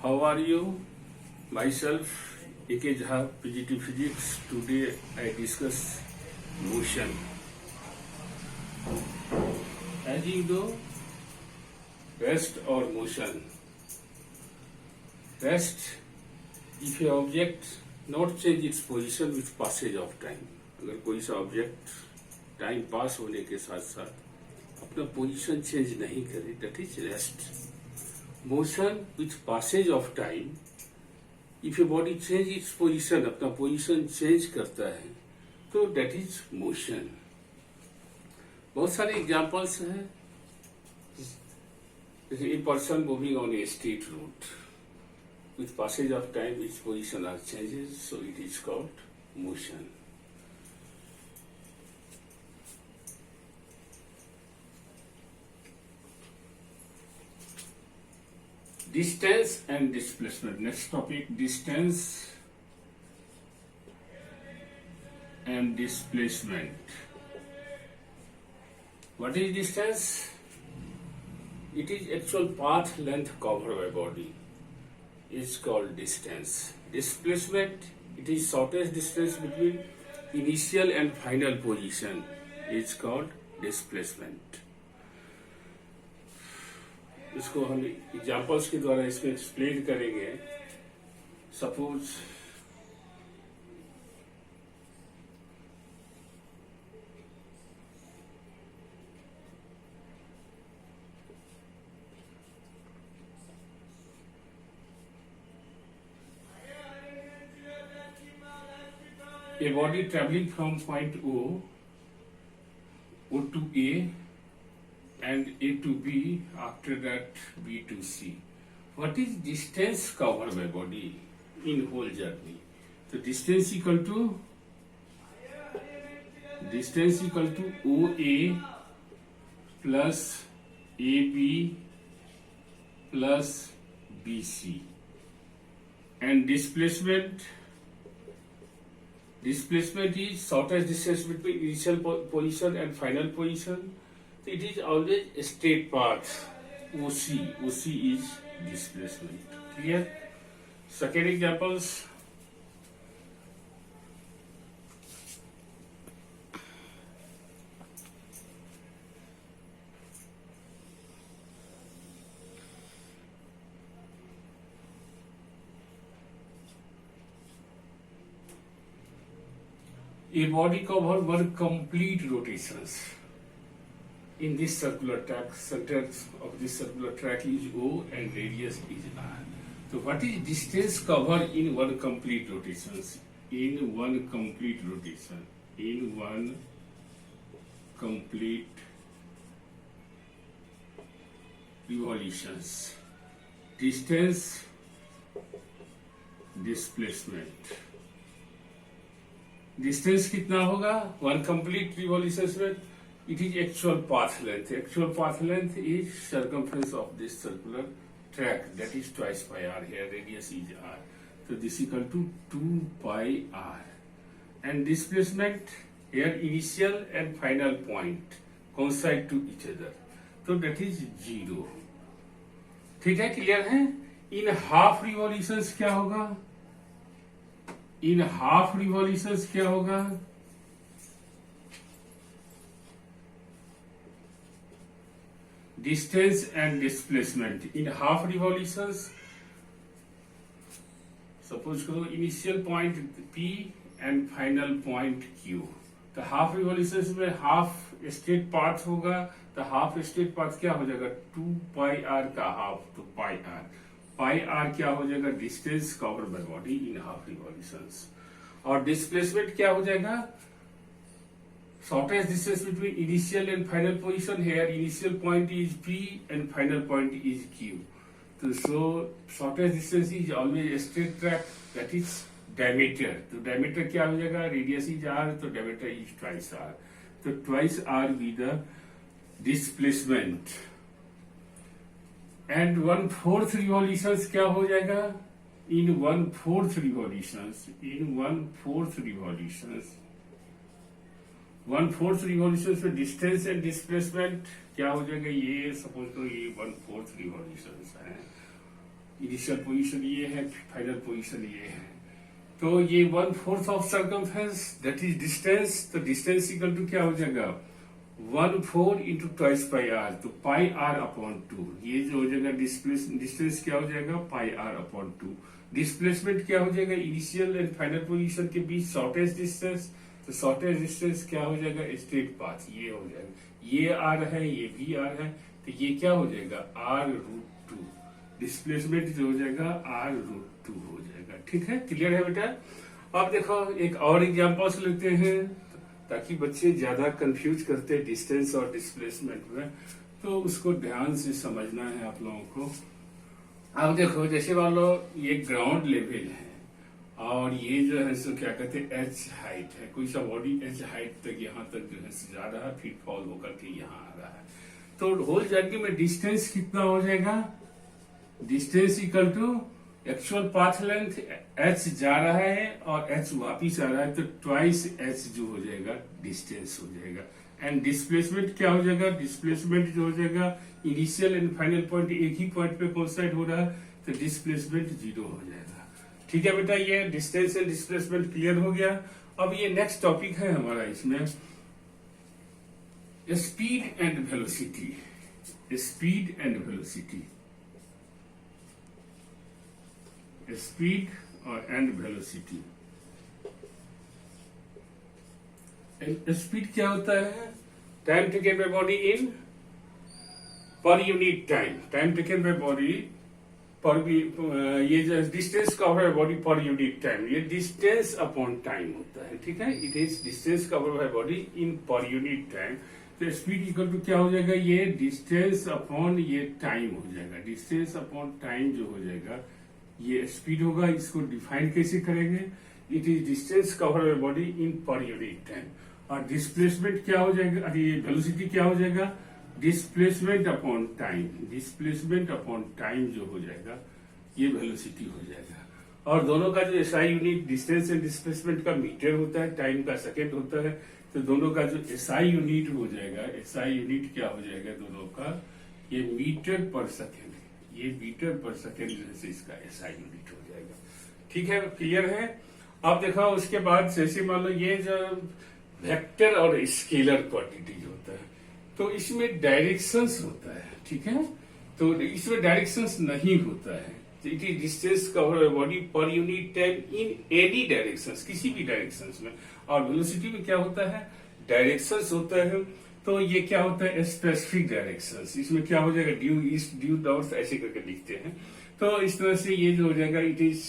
How are you? Myself, A.K. Jha, PGT Physics. Today I discuss motion. As you know, rest or motion. Rest, if a object not change its position with passage of time. अगर कोई सा object time pass होने के साथ साथ अपना position change नहीं करे, that is rest. Motion with passage of time, if a body change its position, अपना पोजीशन चेंज करता है, तो that is motion. बहुत सारे एग्जाम्पल्स हैं. जैसे a person moving on a straight route, with passage of time its position are changes, so it is called motion. Distance and displacement. Next topic, distance and displacement. What is distance? It is actual path length covered by body. It's called distance. Displacement, it is shortest distance between initial and final position. It's called displacement. इसको हम examples के द्वारा इसको explain करेंगे. Suppose a body traveling from point O to A and A to B, after that B to C. What is distance covered by body in whole journey? So distance equal to OA plus AB plus BC, and displacement is shortest distance between initial position and final position. It is always a straight path. OC is displacement. Clear? Second examples. A body cover one complete rotations. In this circular track, center of this circular track is O and radius is R. So what is distance covered in one complete rotations? In one complete revolutions. Distance, displacement. Distance कितना होगा? One complete revolutions में it is actual path length. Actual path length is circumference of this circular track, that is twice pi r. Here radius is r, so this is equal to 2 pi r. And displacement, here initial and final point coincide to each other, so that is 0. ठीक है, clear है? In half revolutions क्या होगा? Distance and displacement in half revolutions. Suppose करो initial point P and final point Q. तो half revolutions में half straight path होगा, तो half straight path क्या हो जाएगा? 2 pi r का half, तो pi r. pi r क्या हो जाएगा? Distance covered by body in half revolutions. और displacement क्या हो जाएगा? Shortest distance between initial and final position. Here initial point is P and final point is Q. So shortest distance is always a straight track, that is diameter. तो diameter क्या हो जाएगा? Radius is r, तो diameter is twice r. तो twice r be the displacement. And 1/4 revolutions क्या हो जाएगा? In 1/4 revolutions. 1/4 revolution में डिस्टेंस एंड डिस्प्लेसमेंट क्या हो जाएगा? ये सपोज करो ये 1/4 रिवॉल्यूशन है. इनिशियल पोजीशन ये है, फाइनल पोजीशन ये है। तो ये 1/4 of circumference that is distance. तो डिस्टेंस इक्वल टू क्या हो जाएगा 1/4 इंटू ट्वाइस पाई आर, तो पाई आर अपॉन 2। ये जो हो जाएगा डिस्टेंस क्या हो जाएगा पाई आर अपॉन 2। डिस्प्लेसमेंट क्या हो जाएगा इनिशियल एंड फाइनल पोजीशन के बीच शॉर्टेस्ट डिस्टेंस। तो शॉर्टेस्ट डिस्टेंस क्या हो जाएगा स्ट्रेट पाथ, ये हो जाएगा। ये आर है, ये भी आर है, तो ये क्या हो जाएगा r√2। डिस्प्लेसमेंट जो हो जाएगा r√2 हो जाएगा। ठीक है, क्लियर है बेटा। अब देखो एक और एग्जांपल्स लेते हैं ताकि बच्चे ज्यादा कंफ्यूज करते हैं डिस्टेंस और डिस्प्लेसमेंट में, तो उसको ध्यान से समझना है आप लोगों को। अब देखो जैसे मान लो ये ग्राउंड लेवल है और ये जो है सो क्या कहते हैं एच हाइट है, कोई सा बॉडी एच हाइट तक यहाँ तक जो है जा रहा है, फिर फॉल होकर के यहाँ आ रहा है। तो होल जर्नी में डिस्टेंस कितना हो जाएगा, distance equal to actual path length H जा रहा है और एच वापिस आ रहा है, तो ट्वाइस एच जो हो जाएगा डिस्टेंस हो जाएगा। एंड डिस्प्लेसमेंट क्या हो जाएगा, डिस्प्लेसमेंट जो हो जाएगा इनिशियल एंड फाइनल पॉइंट एक ही पॉइंट पे कोइंसाइड हो रहा है, तो डिस्प्लेसमेंट 0 हो जाएगा। ठीक है बेटा, ये डिस्टेंस एंड डिस्प्लेसमेंट क्लियर हो गया। अब ये नेक्स्ट टॉपिक है हमारा, इसमें speed and velocity. Speed and velocity, speed और एंड वेलोसिटी। स्पीड क्या होता है, time taken by body in per unit time. Time taken by body पर, ये जो distance cover by body per unit time, ये डिस्टेंस अपॉन टाइम होता है। ठीक है, it is distance cover by body in per unit time. तो speed equal to क्या हो जाएगा, ये डिस्टेंस अपॉन ये टाइम हो जाएगा। डिस्टेंस अपॉन टाइम जो हो जाएगा ये स्पीड होगा। इसको डिफाइन कैसे करेंगे, it is distance cover by body in per unit time. और डिस्प्लेसमेंट क्या हो जाएगा, अरे वेलोसिटी क्या हो जाएगा, displacement upon time. Displacement upon time जो हो जाएगा ये वेलोसिटी हो जाएगा। और दोनों का जो SI unit distance and displacement का मीटर होता है, टाइम का सेकंड होता है, तो दोनों का जो एसआई यूनिट हो जाएगा, एसआई यूनिट क्या हो जाएगा दोनों का, ये मीटर पर सेकेंड, ये मीटर पर सेकेंड से इसका एसआई यूनिट हो जाएगा। ठीक है, क्लियर है। अब देखो उसके बाद जैसे मान लो ये जो वेक्टर और स्केलर क्वांटिटी होता है, तो इसमें डायरेक्शंस होता है। ठीक है, तो इसमें डायरेक्शंस नहीं होता है। It is distance cover by body per unit time in any directions, किसी भी डायरेक्शंस में। और वेलोसिटी में क्या होता है, डायरेक्शंस होता है। तो ये क्या होता है स्पेसिफिक डायरेक्शंस, इसमें क्या हो जाएगा ड्यू ईस्ट ड्यू नॉर्थ ऐसे करके लिखते हैं। तो इस तरह से ये जो हो जाएगा it is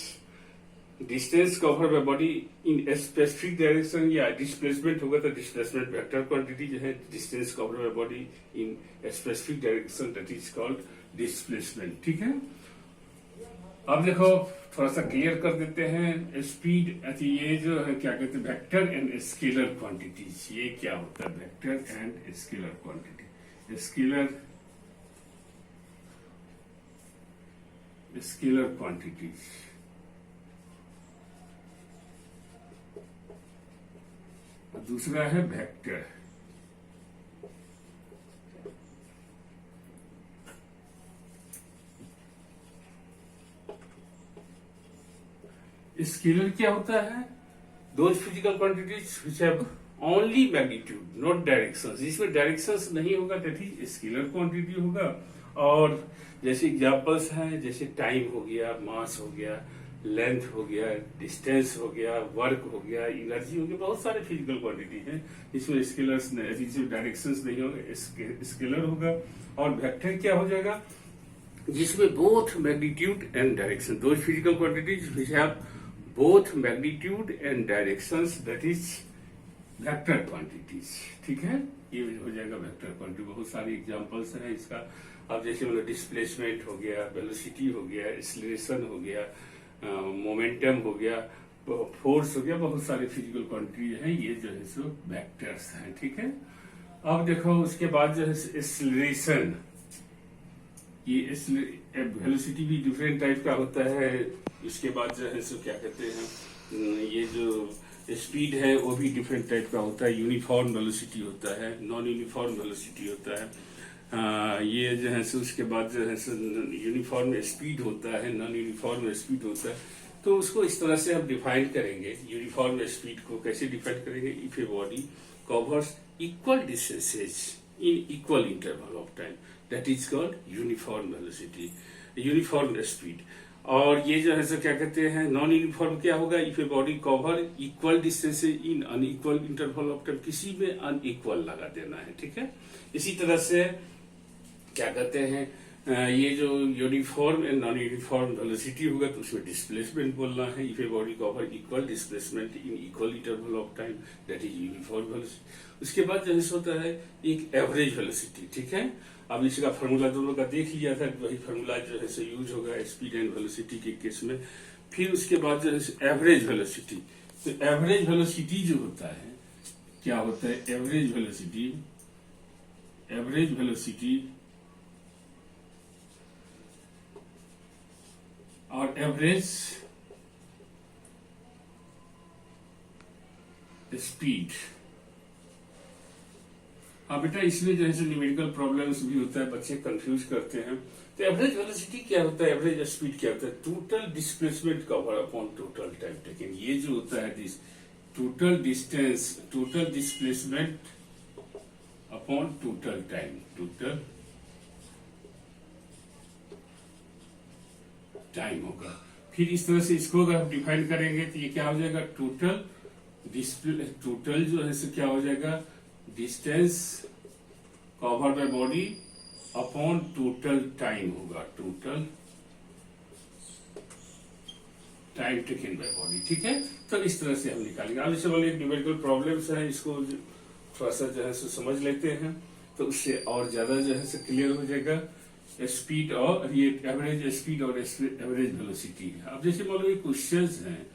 distance cover by body in specific direction, या डिस्प्लेसमेंट होगा तो डिस्प्लेसमेंट वेक्टर क्वांटिटी जो है distance cover by body in specific direction that is called displacement. ठीक है, अब देखो थोड़ा सा क्लियर कर देते हैं स्पीड। ये जो है क्या कहते हैं वेक्टर एंड स्केलर क्वांटिटीज, ये क्या होता है vector and scalar quantity. Scalar quantities, दूसरा है वेक्टर। स्केलर क्या होता है, those physical quantities which have only magnitude not directions. जिसमें डायरेक्शंस नहीं होगा दैट इज स्केलर क्वांटिटी होगा। और जैसे एग्जांपल्स हैं, जैसे टाइम हो गया, मास हो गया, लेंथ हो गया, डिस्टेंस हो गया, वर्क हो गया, एनर्जी हो गया, बहुत सारे फिजिकल क्वांटिटी हैं जिसमें स्केलर्स जिसमें डायरेक्शंस नहीं होगा, स्केलर होगा। और वेक्टर क्या हो जाएगा, जिसमें both magnitude and direction, those physical quantities which have both magnitude and directions that is vector quantities. ठीक है, ये हो जाएगा वेक्टर क्वांटिटी। बहुत सारी एग्जांपल्स हैं इसका। अब जैसे मतलब डिस्प्लेसमेंट हो गया, वेलोसिटी हो गया, एक्सीलरेशन हो गया, मोमेंटम हो गया, फोर्स हो गया, बहुत सारे फिजिकल क्वांटिटी हैं, ये जो है सो वेक्टर्स हैं। ठीक है, अब देखो उसके बाद जो है एक्सीलरेशन, ये वेलोसिटी भी डिफरेंट टाइप का होता है। इसके बाद जो है सो क्या कहते हैं ये जो स्पीड है वो भी डिफरेंट टाइप का होता है। यूनिफॉर्म वेलोसिटी होता है, नॉन यूनिफॉर्म वेलोसिटी होता है। ये जो है सो उसके बाद जो है सो यूनिफॉर्म स्पीड होता है, नॉन यूनिफॉर्म स्पीड होता है। तो उसको इस तरह से हम डिफाइन करेंगे। यूनिफॉर्म स्पीड को कैसे डिफाइन करेंगे? If a body covers equal distances in equal interval of time, that is called uniform velocity, uniform speed. और ये जो है सो क्या कहते हैं, नॉन यूनिफॉर्म क्या होगा? If a body cover equal distances in unequal interval of time, किसी में अनइक्वल लगा देना है, ठीक है। इसी तरह से क्या कहते हैं, ये जो uniform and non uniform velocity होगा तो उसमें डिस्प्लेसमेंट बोलना है। If a body cover equal displacement in equal interval of time, that is uniform velocity. उसके बाद जो है होता है एक एवरेज वेलोसिटी, ठीक है। अब इसका फॉर्मूला दोनों का देख लिया था, वही फॉर्मूला जो है सो यूज होगा स्पीड एंड वेलोसिटी के केस में। फिर उसके बाद जो है एवरेज वेलोसिटी। तो एवरेज वेलोसिटी जो होता है, क्या होता है एवरेज वेलोसिटी? एवरेज वेलोसिटी और एवरेज स्पीड। हाँ बेटा, इसमें जो है न्यूमेरिकल प्रॉब्लम्स भी होता है, बच्चे कंफ्यूज करते हैं। तो एवरेज वेलोसिटी क्या होता है, एवरेज स्पीड क्या होता है? Total displacement cover upon total time taken. ये जो होता है this total distance, total displacement upon total time, total time होगा। फिर इस तरह से इसको अगर हम डिफाइन करेंगे तो ये क्या हो जाएगा? टोटल डिस्प्ले, टोटल जो है क्या हो जाएगा? Distance cover by body upon total time होगा, total time taken by body, ठीक है। तो इस तरह से हम निकालेंगे। अब जैसे बोले न्यूमेरिकल प्रॉब्लम्स है, इसको थोड़ा सा जो है समझ लेते हैं तो उससे और ज्यादा जो है क्लियर हो जाएगा। स्पीड और ये एवरेज स्पीड और एवरेज वेलोसिटी। अब जैसे मान लो ये क्वेश्चंस हैं,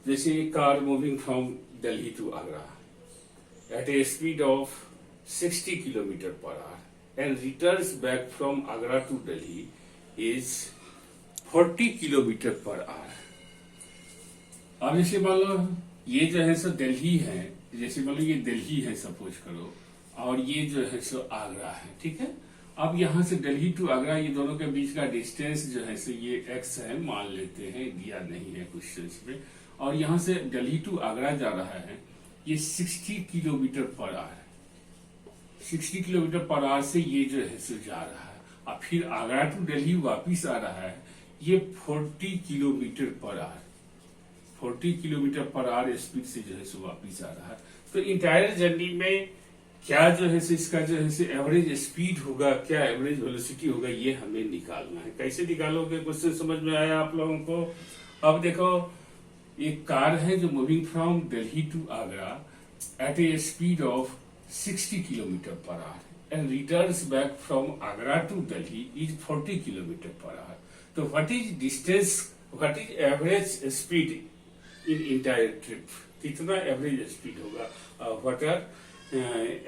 जैसे car moving from Delhi to Agra at a speed of 60 kilometer per hour and returns back from Agra to Delhi is 40 kilometer per hour। अब जैसे मान लो ये जो है सो दिल्ली है, जैसे मान लो ये दिल्ली है सपोज करो, और ये जो है सो आगरा है, ठीक है। अब यहाँ से दिल्ली टू आगरा, ये दोनों के बीच का डिस्टेंस जो है सो ये x है, मान लेते हैं, दिया नहीं है क्वेश्चंस में। और यहाँ से दिल्ली टू आगरा जा रहा है, ये 60 kilometre per our, 60 kilometre per our से ये जो है सो जा रहा है। और फिर आगरा टू दिल्ली वापिस आ रहा है, ये 40 kilometre per our, 40 kilometre per our speed से जो है सो वापिस आ रहा है। तो इंटायर जर्नी में क्या जो है इसका जो है एवरेज स्पीड होगा, क्या एवरेज वेलोसिटी होगा, ये हमें निकालना है। कैसे निकालोगे? क्वेश्चन समझ में आया आप लोगों को? अब देखो, एक कार है जो moving from Delhi to Agra at a speed of 60 kilometre per hour and returns back from Agra to Delhi is 40 kilometre per hour. तो what is distance, what is average speed in entire trip? कितना एवरेज स्पीड होगा? What are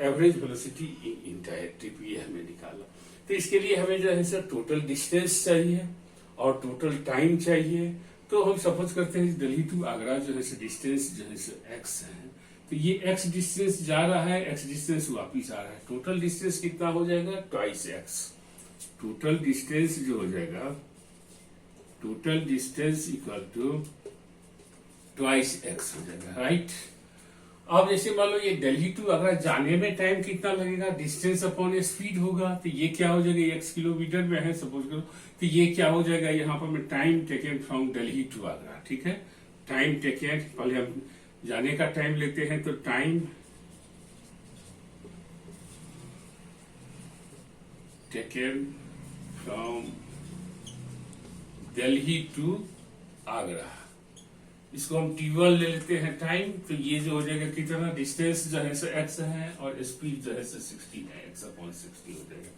average velocity in entire trip, ये हमें निकालना। तो इसके लिए हमें जो है सर टोटल डिस्टेंस चाहिए और टोटल टाइम चाहिए। तो हम सपोज करते हैं दिल्ली टू आगरा जो है डिस्टेंस जो है एक्स है, तो ये एक्स डिस्टेंस जा रहा है, एक्स डिस्टेंस वापिस आ रहा है। टोटल डिस्टेंस कितना हो जाएगा? Twice x. टोटल डिस्टेंस जो हो जाएगा, total distance equal to twice x हो जाएगा, राइट। अब जैसे मान लो ये दिल्ली टू आगरा जाने में टाइम कितना लगेगा? डिस्टेंस अपॉन स्पीड होगा, तो ये क्या हो जाएगा? एक्स किलोमीटर में है सपोज करो, तो ये क्या हो जाएगा? यहाँ पर मैं time taken from Delhi to Agra, ठीक है। टाइम टेकन, पहले हम जाने का टाइम लेते हैं, तो time taken from Delhi to Agra, इसको हम T1 ले लेते हैं टाइम। तो ये जो हो जाएगा कितना? डिस्टेंस जो है x है और स्पीड जो है 60 है, x अपॉन 60 हो जाएगा।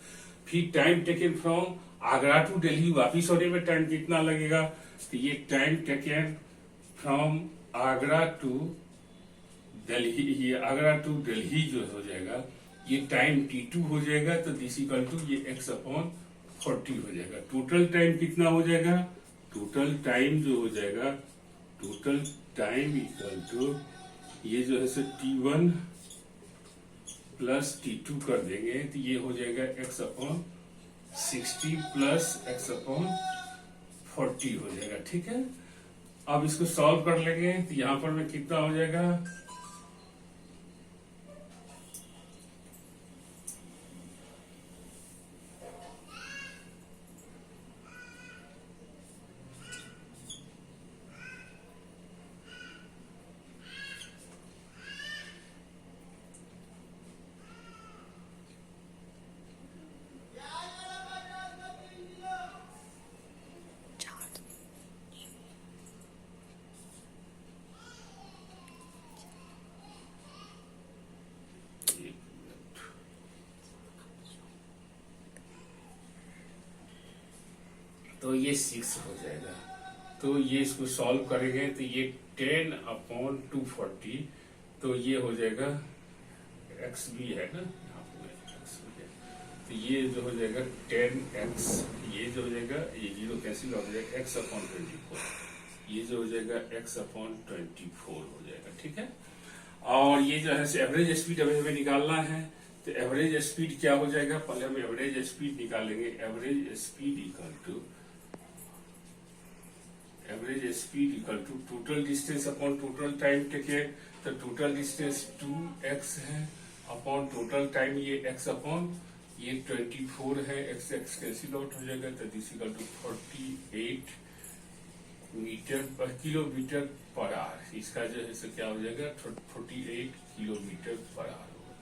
फिर time taken from Agra to Delhi वापिस होने में टाइम कितना लगेगा? तो ये time taken from Agra to Delhi, ये आगरा टू दिल्ली जो हो जाएगा, ये टाइम T2 हो जाएगा। तो दिस इक्वल टू ये x अपॉन 40 हो जाएगा। टोटल टाइम कितना हो जाएगा? टोटल टाइम जो हो जाएगा, टोटल टाइम इक्वल टू ये जो है T1 प्लस T2 कर देंगे तो ये हो जाएगा x upon 60 plus x upon 40 हो जाएगा। ठीक है, अब इसको सॉल्व कर लेंगे तो यहां पर में कितना हो जाएगा, तो ये 6 हो जाएगा। तो ये इसको सॉल्व करेंगे तो ये 10 अपॉन 240, तो ये हो जाएगा x भी है ना यहाँ पे x भी है, तो ये जो हो जाएगा 10x, ये जो हो जाएगा ये 0 कैंसिल हो जाएगा, x अपॉन 24, ये जो हो जाएगा x अपॉन 24 हो जाएगा। ठीक है, और ये जो है एवरेज स्पीड अभी हमें निकालना है, तो एवरेज स्पीड क्या हो जाएगा, पहले हम एवरेज स्पीड निकालेंगे। Average speed equal to total distance upon total time take, तो टोटल डिस्टेंस 2x है अपॉन टोटल टाइम ये x अपॉन ये 24 है, x कैंसिल आउट हो जाएगा, तो this equal to 48 metre per kilometre per hour. इसका जो है सो क्या हो जाएगा 48 किलोमीटर पर आवर होगा।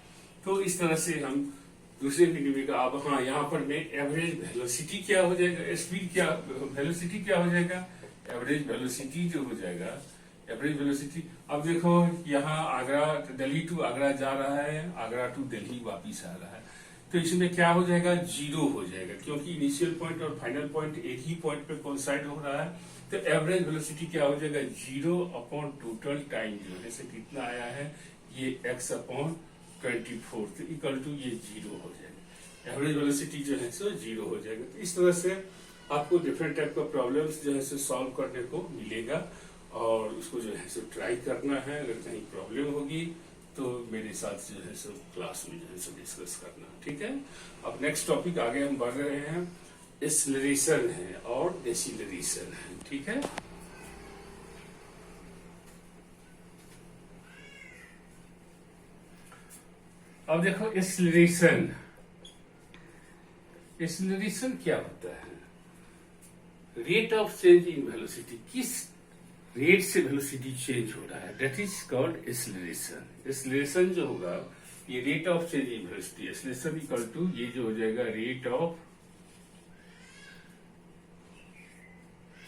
तो इस तरह से हम दूसरे वीडियो में अब हाँ यहाँ पर में एवरेज वेलोसिटी क्या हो जाएगा, स्पीड क्या वेलोसिटी क्या हो जाएगा, एवरेज वेलोसिटी जो हो जाएगा, एवरेज वेलोसिटी। अब देखो यहाँ आगरा दिल्ली टू आगरा जा रहा है, आगरा टू दिल्ली वापिस आ रहा है, तो इसमें क्या हो जाएगा 0 हो जाएगा, क्योंकि इनिशियल पॉइंट और फाइनल पॉइंट एक ही पॉइंट पे कोइंसाइड हो रहा है। तो एवरेज वेलोसिटी क्या हो जाएगा 0 अपॉन टोटल टाइम जो है कितना आया है ये x अपॉन 24, तो इक्वल टू ये 0 हो जाएगा। एवरेज वेलोसिटी जो है सो 0 हो जाएगा। तो इस तरह से आपको डिफरेंट टाइप का प्रॉब्लम्स जो है सो सॉल्व करने को मिलेगा, और उसको जो है सो ट्राई करना है। अगर कहीं प्रॉब्लम होगी तो मेरे साथ जो है सो क्लास में जो है सो डिस्कस करना, ठीक है। अब नेक्स्ट टॉपिक आगे हम बढ़ रहे हैं, एक्सेलरेशन है और डिसेलरेशन है, ठीक है। अब देखो एक्सेलरेशन, एक्सेलरेशन क्या होता है, rate of change in velocity, किस रेट से वेलोसिटी चेंज हो रहा है, that is called acceleration. Acceleration जो होगा ये rate of change in velocity, acceleration equal to ये जो हो जाएगा rate of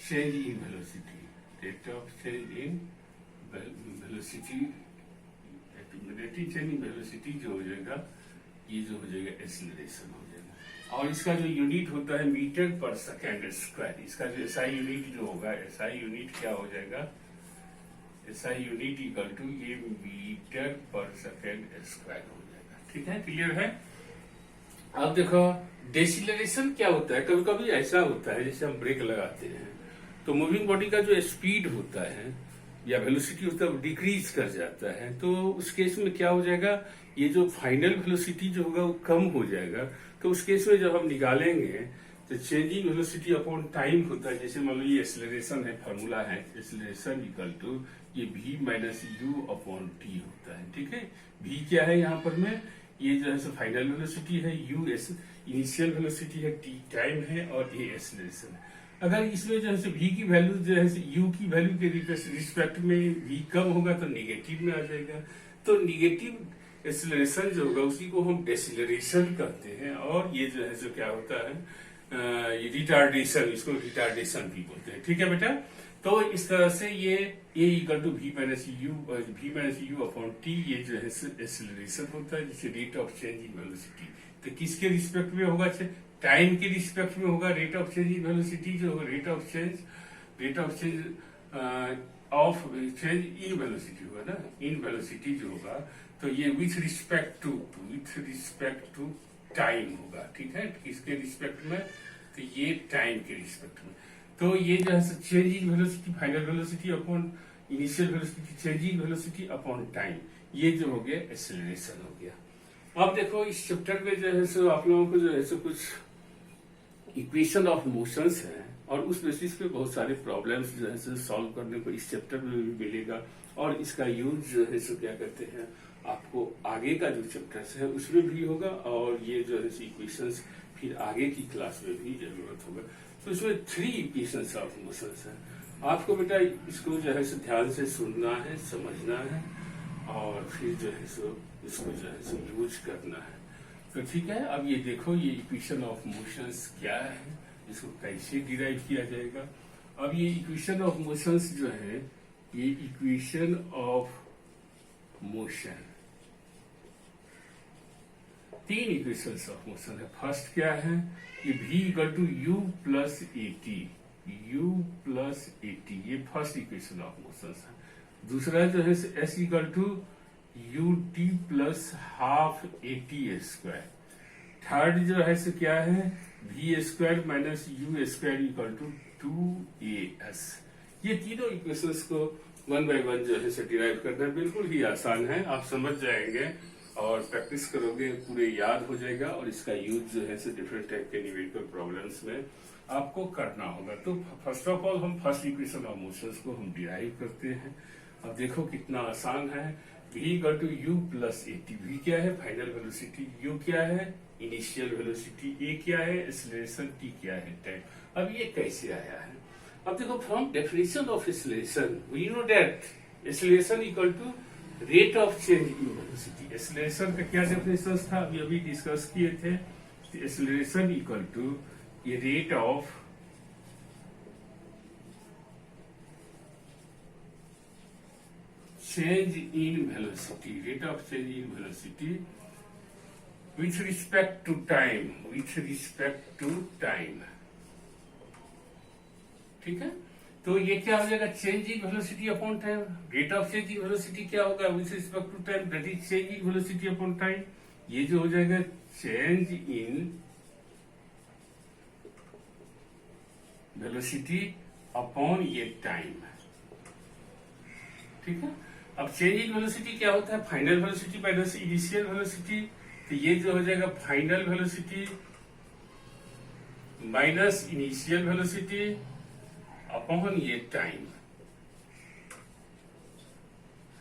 change in velocity, rate of change in velocity, rate change in velocity जो हो जाएगा ये जो हो जाएगा एक्सेलरेशन हो जाएगा। और इसका जो यूनिट होता है मीटर पर सेकेंड स्क्वायर, इसका जो एसआई यूनिट जो होगा, एसआई यूनिट क्या हो जाएगा, एसआई यूनिट इक्वल टू ये मीटर पर सेकेंड स्क्वायर हो जाएगा, ठीक है, क्लियर है। अब देखो डिसेलरेशन क्या होता है, कभी कभी ऐसा होता है जैसे हम ब्रेक लगाते हैं तो मूविंग बॉडी का जो स्पीड होता है या वेलोसिटी होता है वो डिक्रीज कर जाता है, तो उस केस में क्या हो जाएगा, ये जो फाइनल वेलोसिटी जो होगा वो कम हो जाएगा। तो उस केस में जब हम निकालेंगे तो चेंजिंग वेलोसिटी अपॉन टाइम होता है, जैसे मान लो ये एक्सेलरेशन है, फार्मूला है एक्सेलरेशन इक्वल टू ये v minus u upon T होता है, ठीक है। v क्या है यहाँ पर में, ये जो है फाइनल वेलोसिटी है, u इनिशियल वेलोसिटी है, t टाइम है, और ये एक्सेलरेशन है। अगर इसमें जो है v की वैल्यू जो है u की वैल्यू के रिस्पेक्ट में v कम होगा तो निगेटिव में आ जाएगा। तो निगेटिव एक्सेलरेशन जो होगा उसी को हम डिसेलरेशन कहते हैं, और ये जो है जो क्या होता है ये रिटार्डेशन, इसको रिटार्डेशन भी बोलते हैं, ठीक है बेटा। तो इस तरह से ये equal to v minus u upon t, ये जो है एक्सेलरेशन होता है, जिसे rate of change in velocity. तो किसके रिस्पेक्ट में होगा, टाइम के रिस्पेक्ट में होगा। Rate of change in velocity जो होगा rate of change of change in velocity होगा ना, इन वेलोसिटी जो होगा, तो ये विथ रिस्पेक्ट टू टाइम होगा, ठीक है। किसके रिस्पेक्ट में, तो ये टाइम के रिस्पेक्ट में। तो ये जो है change in velocity, final velocity upon initial velocity, change in velocity upon time, ये जो हो गया एक्सेलरेशन हो गया। अब देखो इस चैप्टर में जो है सो आप लोगों को जो है सो कुछ इक्वेशन ऑफ मोशंस है और उस बेसिस पे बहुत सारे प्रॉब्लम्स जो है सो सॉल्व करने को इस चैप्टर में भी मिलेगा और इसका यूज जो है सो क्या कहते हैं आपको आगे का जो चैप्टर्स है उसमें भी होगा और ये जो है इक्वेशंस फिर आगे की क्लास में भी जरूरत होगा। तो इसमें 3 इक्वेशंस ऑफ मोशंस है। आपको बेटा इसको जो है ध्यान से सुनना है, समझना है और फिर जो है सो इसको जो है सो यूज करना है। तो ठीक है, अब ये देखो ये इक्वेशन ऑफ मोशंस क्या है, इसको कैसे डिराइव किया जाएगा। अब ये इक्वेशन ऑफ मोशंस जो है ये equation of motion 3 equations of motion है। फर्स्ट क्या है कि v equal to u plus a t, u plus a t, ये फर्स्ट इक्वेशन ऑफ मोशन है। दूसरा जो है s equal to u t plus half a t square. Third जो है क्या है v square minus u square equal to 2as। ये तीनों इक्वेशंस को 1 बाय 1 जो है डिराइव करना बिल्कुल ही आसान है, आप समझ जाएंगे और प्रैक्टिस करोगे पूरे याद हो जाएगा और इसका यूज जो है डिफरेंट टाइप के न्यूमेरिकल प्रॉब्लम्स में आपको करना होगा। तो फर्स्ट ऑफ ऑल हम फर्स्ट इक्वेशन ऑफ मोशंस को हम डिराइव करते हैं। अब देखो कितना आसान है। v equal to u plus a t, v क्या है फाइनल वेलोसिटी, यू क्या है इनिशियल वेलोसिटी, ए क्या है एक्सेलरेशन, टी क्या है टाइम। अब ये कैसे आया है, अब देखो from definition of acceleration we know that acceleration equal to rate of change in velocity. Acceleration का क्या डेफिनेशन था अभी डिस्कस किए थे। एक्सेलरेशन इक्वल टू ये rate of change in velocity, rate of change in velocity with respect to time, with respect to time. ठीक है, तो ये क्या हो जाएगा change in velocity upon time. Rate of change in velocity क्या होगा with respect to time, that is change in velocity upon time. ये जो हो जाएगा चेंज इन वेलोसिटी अपॉन ये टाइम। ठीक है, अब चेंज इन वेलोसिटी क्या होता है final velocity minus initial velocity. तो ये जो हो जाएगा final velocity minus initial velocity upon ये टाइम।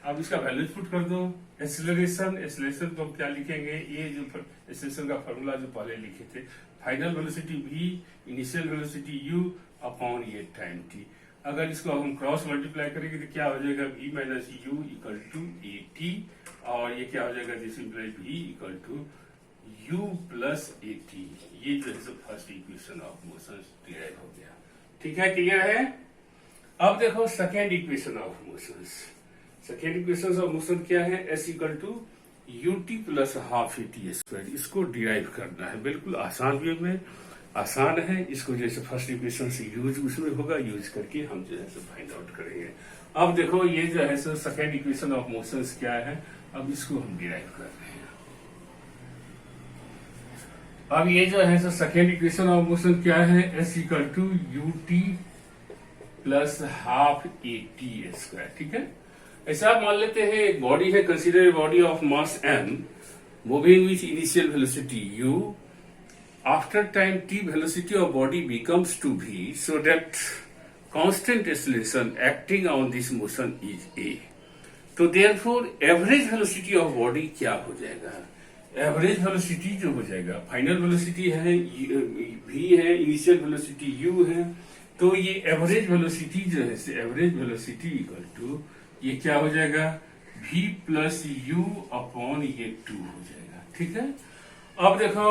अब इसका वैल्यू पुट कर दो। एक्सेलरेशन, एक्सेलरेशन को हम क्या लिखेंगे, ये जो एक्सेलरेशन का फॉर्मूला जो पहले लिखे थे, final velocity v, initial velocity u upon ये टाइम t। अगर इसको हम क्रॉस मल्टीप्लाई करेंगे तो क्या हो जाएगा v minus u equal to a t, और ये क्या हो जाएगा this implies v equal to u plus a t. ये जो है first equation of motion derive हो गया। ठीक है, क्लियर है। अब देखो second equation of motions. Second equation of motion क्या है, s equal to u t plus half a t square. इसको डिराइव करना है बिल्कुल आसान वे में, आसान है। इसको जैसे फर्स्ट इक्वेशन से यूज उसमें होगा, यूज करके हम जो है फाइंड आउट करेंगे। अब देखो ये जो है सेकेंड इक्वेशन ऑफ मोशंस क्या है, अब इसको हम डिराइव कर रहे हैं। अब ये जो है सेकेंड इक्वेशन ऑफ मोशन क्या है, s equal to u t plus half a t square. ठीक है, ऐसा मान लेते हैं एक बॉडी है, consider body of mass m moving with initial velocity u, after time t velocity of body becomes to v, so that constant acceleration acting on this motion is a। तो therefore average velocity of body क्या हो जाएगा, average velocity जो हो जाएगा, final velocity है v है, initial velocity u है, तो ये एवरेज वेलोसिटी जो है एवरेज वेलोसिटी इक्वल टू ये क्या हो जाएगा v प्लस u अपॉन ये 2 हो जाएगा। ठीक है, अब देखो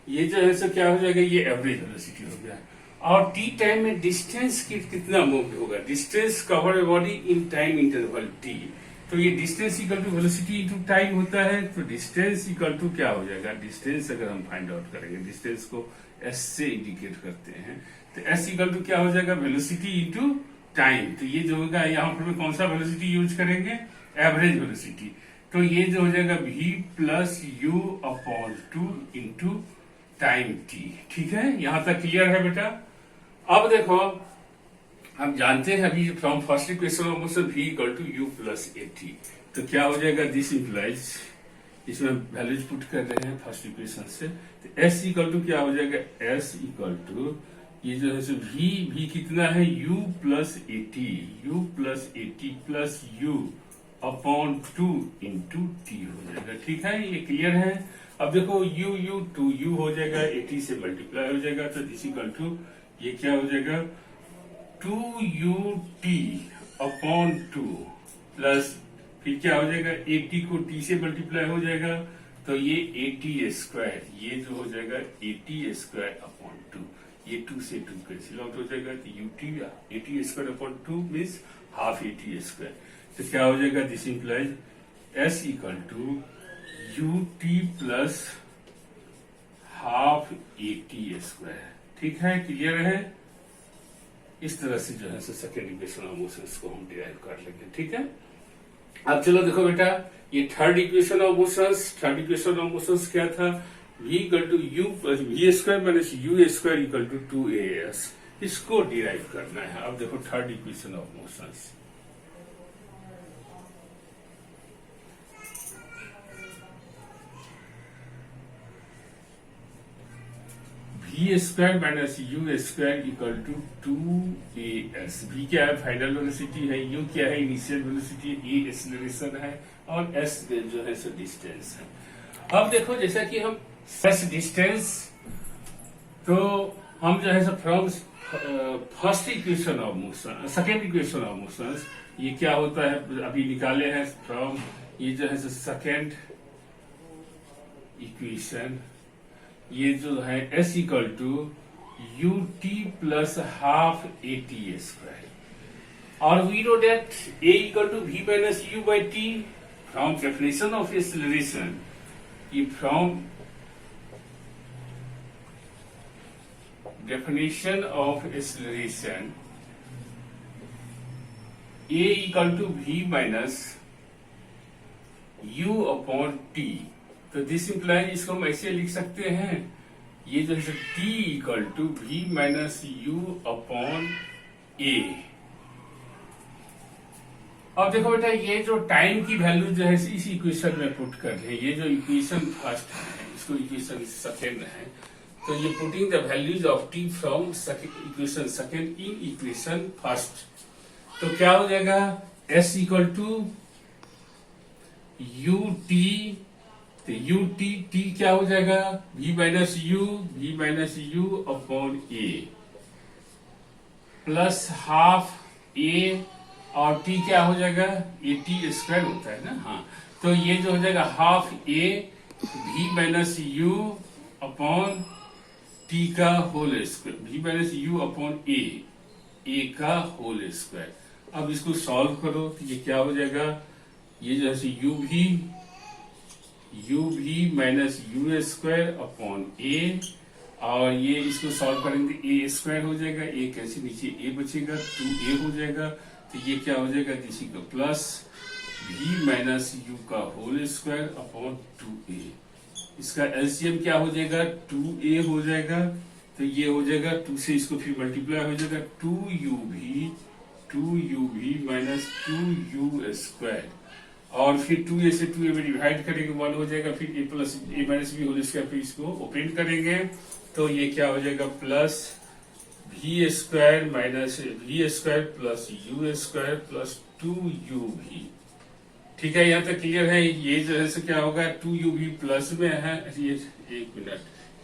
ये जो है क्या हो जाएगा, ये एवरेज वेलोसिटी हो गया। और t टाइम में डिस्टेंस कितना मूव होगा, distance cover body in time interval t। तो ये distance equal to velocity into time होता है, तो डिस्टेंस इक्वल टू क्या हो जाएगा, डिस्टेंस अगर हम फाइंड आउट करेंगे, डिस्टेंस को s से इंडिकेट करते हैं, तो s इक्वल टू क्या हो जाएगा वेलोसिटी इनटू टाइम। तो ये जो होगा यहाँ पर कौन सा वेलोसिटी यूज करेंगे, एवरेज वेलोसिटी। तो ये जो हो जाएगा v plus you upon 2 into time t। ठीक है, यहां तक क्लियर है बेटा। अब देखो हम जानते हैं अभी from first equation of motion v equal to u plus a t, तो क्या हो जाएगा दिस इंप्लाइज इसमें वैल्यूज पुट कर रहे हैं फर्स्ट इक्वेशन से। तो एस इक्वल टू क्या हो जाएगा, एस इक्वल टू ये जो है वी कितना है, u plus eighty plus u upon 2 into T हो जाएगा। ठीक है, ये क्लियर है। अब देखो u 2u हो जाएगा, 80 से मल्टीप्लाई हो जाएगा, तो दिस इक्वल टू ये क्या हो जाएगा 2ut अपॉन 2 प्लस फिर क्या हो जाएगा 80 को t से मल्टीप्लाई हो जाएगा, तो ये 80 स्क्वायर, ये जो हो जाएगा 80 स्क्वायर अपॉन 2, ये 2 से 2 कैंसिल आउट हो जाएगा, तो ut 80 square upon 2 means half 80 square. तो क्या हो जाएगा, this implies s equal to ut plus half 80 square. ठीक है, क्लियर है। इस तरह से जो है सेकेंड इक्वेशन ऑफ मोशंस को हम डिराइव कर लेंगे। ठीक है, अब चलो देखो बेटा, ये थर्ड इक्वेशन ऑफ मोशंस क्या था, v equal to u plus v square minus u square equal to 2as, इसको डिराइव करना है। अब देखो third equation of motions, v square minus u square equal to 2as। v क्या है, final velocity है, u क्या है, इनिशियल वेलोसिटी, a एक्सीलरेशन है, और s जो है सो डिस्टेंस है। अब देखो जैसा कि हम s डिस्टेंस, तो हम जो है so from first equation of motion, second equation of motion, ये क्या होता है अभी निकाले हैं फ्रॉम, ये जो है सो सेकेंड इक्वेशन, ये जो है s equal to ut plus half 80 square, और we know that a equal to v minus u by t from definition of acceleration, ये from definition of acceleration a equal to v minus u upon t, तो this implies इसको हम ऐसे लिख सकते हैं, ये जो है t equal to v minus u upon a. अब देखो बेटा, ये जो टाइम की वैल्यू जो है इस इक्वेशन में पुट कर रहे हैं, ये जो इक्वेशन फर्स्ट है इसको इक्वेशन सेकेंड है, तो ये putting the values of t from equation second in equation first, तो क्या हो जाएगा s equal to u t, तो u t क्या हो जाएगा v minus u upon a plus half a, और t क्या हो जाएगा 80 स्क्वायर होता है ना, हाँ, तो ये जो हो जाएगा half a v minus u upon t का whole square, v minus u upon a का होल स्क्वायर। अब इसको सॉल्व करो तो ये क्या हो जाएगा, ये जो है u भी माइनस यू स्क्वायर अपॉन ए, और ये इसको सॉल्व करेंगे ए स्क्वायर हो जाएगा, ए कैसे नीचे ए बचेगा 2a हो जाएगा, तो ये क्या हो जाएगा किसी का प्लस v माइनस यू का होल स्क्वायर अपॉन 2a, इसका एलसीएम क्या हो जाएगा 2a हो जाएगा, तो ये हो जाएगा 2 से इसको फिर मल्टीप्लाई हो जाएगा 2u भी माइनस 2u स्क्वायर, और फिर 2a से 2a में डिवाइड करेंगे 1 हो जाएगा, फिर a plus a minus b whole square, फिर इसको ओपन करेंगे तो ये क्या हो जाएगा plus v square minus v square plus u square plus 2u भी। ठीक है, यहाँ तक क्लियर है। ये जो है क्या होगा 2u भी प्लस में है, ये एक मिनट,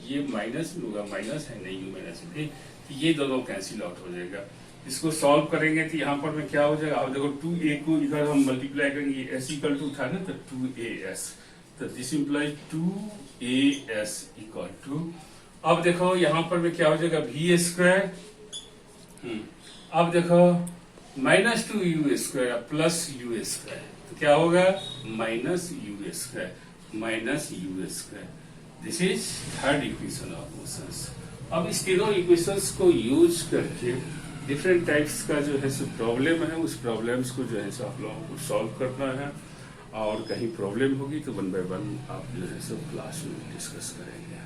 ये माइनस में होगा, माइनस है नहीं, u माइनस भी, ये दोनों कैंसिल आउट हो जाएगा। इसको सॉल्व करेंगे तो यहाँ पर में क्या हो जाएगा, अब देखो 2a को इधर हम मल्टीप्लाई करेंगे, s इक्वल टू था ना, तो 2as, तो this implies 2as equal to, अब देखो यहाँ पर में क्या हो जाएगा v स्क्वायर, अब देखो minus 2u square plus u square, तो क्या होगा minus u square, this is third equation of motions. अब इस तीनों इक्वेशंस को यूज करके डिफरेंट टाइप्स का जो है प्रॉब्लम है, उस प्रॉब्लम्स को जो है आप लोगों को सॉल्व करना है, और कहीं प्रॉब्लम होगी तो 1 बाय 1 आप जो है क्लास में डिस्कस करेंगे।